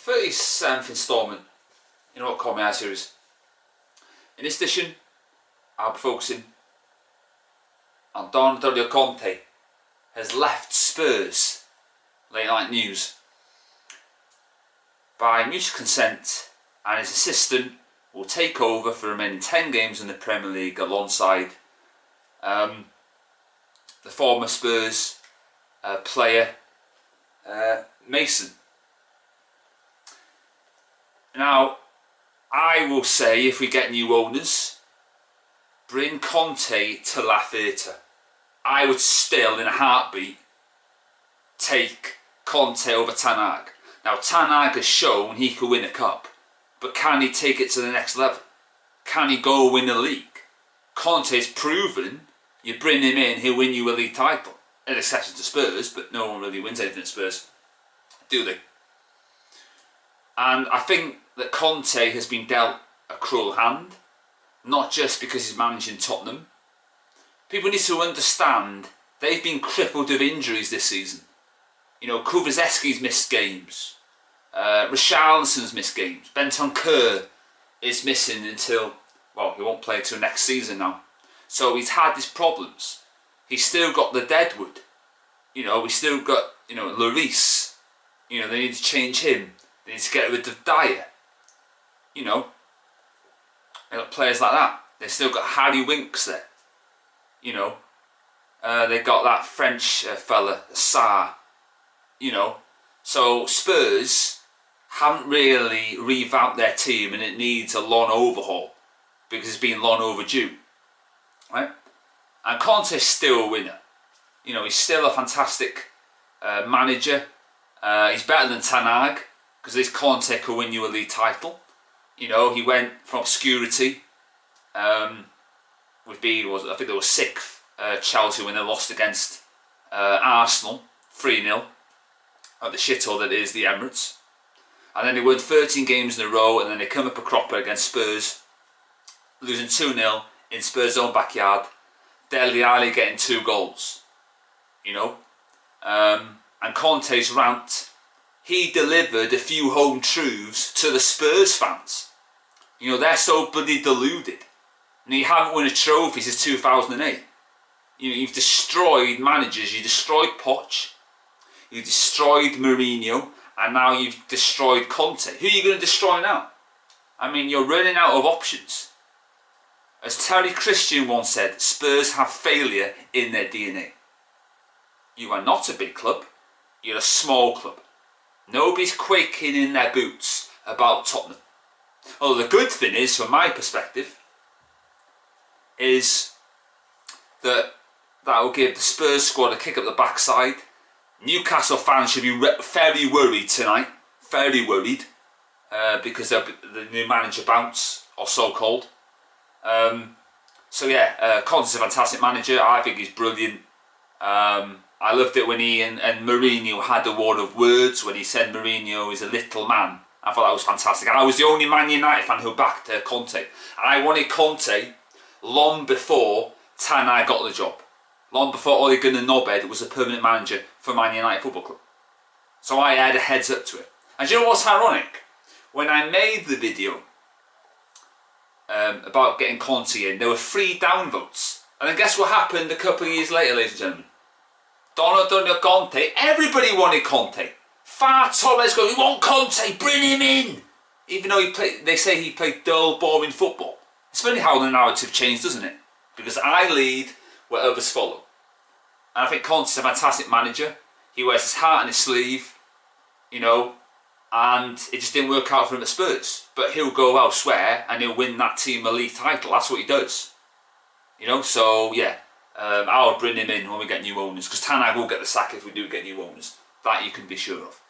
the 37th instalment in our Comedy series. In this edition, I'll be focusing on Conte has left Spurs. Late night news. By mutual consent, and his assistant will take over for the remaining 10 games in the Premier League alongside the former Spurs player Mason. Now, I will say, if we get new owners, bring Conte to La Theatre. I would still, in a heartbeat, take Conte over Ten Hag. Now, Ten Hag has shown he could win a cup, but can he take it to the next level? Can he go win a league? Conte's proven you bring him in, he'll win you a league title. An exception to Spurs, but no one really wins anything at Spurs, do they? And I think that Conte has been dealt a cruel hand, not just because he's managing Tottenham. People need to understand they've been crippled with injuries this season. You know, Kuvazeski's missed games, Richarlison's missed games, Bentancur is missing until, well, he won't play until next season now. So he's had his problems. He's still got the Deadwood. You know, we've still got, you know, Lloris. You know, they need to change him. They need to get rid of Dyer. You know, they've got players like that. They've still got Harry Winks there. You know, they've got that French fella, Sarr. You know, so Spurs haven't really revamped their team, and it needs a long overhaul because it's been long overdue, right? And Conte's still a winner. You know, he's still a fantastic manager. He's better than Ten Hag because this Conte could win you a league title. You know, he went from obscurity with I think they were 6th Chelsea when they lost against Arsenal 3-0 at the shithole that is the Emirates. And then they won 13 games in a row, and then they come up a cropper against Spurs, losing 2-0 in Spurs' own backyard. Dele Alli getting 2 goals. You know, and Conte's rant, he delivered a few home truths to the Spurs fans. You know, they're so bloody deluded. And you haven't won a trophy since 2008. You know, you've destroyed managers. You destroyed Poch. You destroyed Mourinho. And now you've destroyed Conte. Who are you going to destroy now? I mean, you're running out of options. As Terry Christian once said, Spurs have failure in their DNA. You are not a big club. You're a small club. Nobody's quaking in their boots about Tottenham. Although the good thing is, from my perspective, is that will give the Spurs squad a kick up the backside. Newcastle fans should be very worried tonight. Very worried. Because the new manager bounce, or so-called. So yeah, Conte's a fantastic manager. I think he's brilliant. I loved it when he and Mourinho had a war of words, when he said Mourinho is a little man. I thought that was fantastic. And I was the only Man United fan who backed Conte. And I wanted Conte long before Ten Hag got the job. Long before Ole Gunnar Solskjaer was a permanent manager for Man United Football Club. So I had a heads up to it. And do you know what's ironic? When I made the video about getting Conte in, there were 3 downvotes. And then guess what happened a couple of years later, ladies and gentlemen? Conte, everybody wanted Conte. Far Torres going, we want Conte, bring him in! Even though they say he played dull, boring football. It's funny how the narrative changed, doesn't it? Because I lead where others follow. And I think Conte's a fantastic manager. He wears his heart on his sleeve, you know, and it just didn't work out for him at Spurs. But he'll go elsewhere and he'll win that team a league title. That's what he does. You know, so yeah, I'll bring him in when we get new owners, because Ten Hag will get the sack if we do get new owners. That you can be sure of.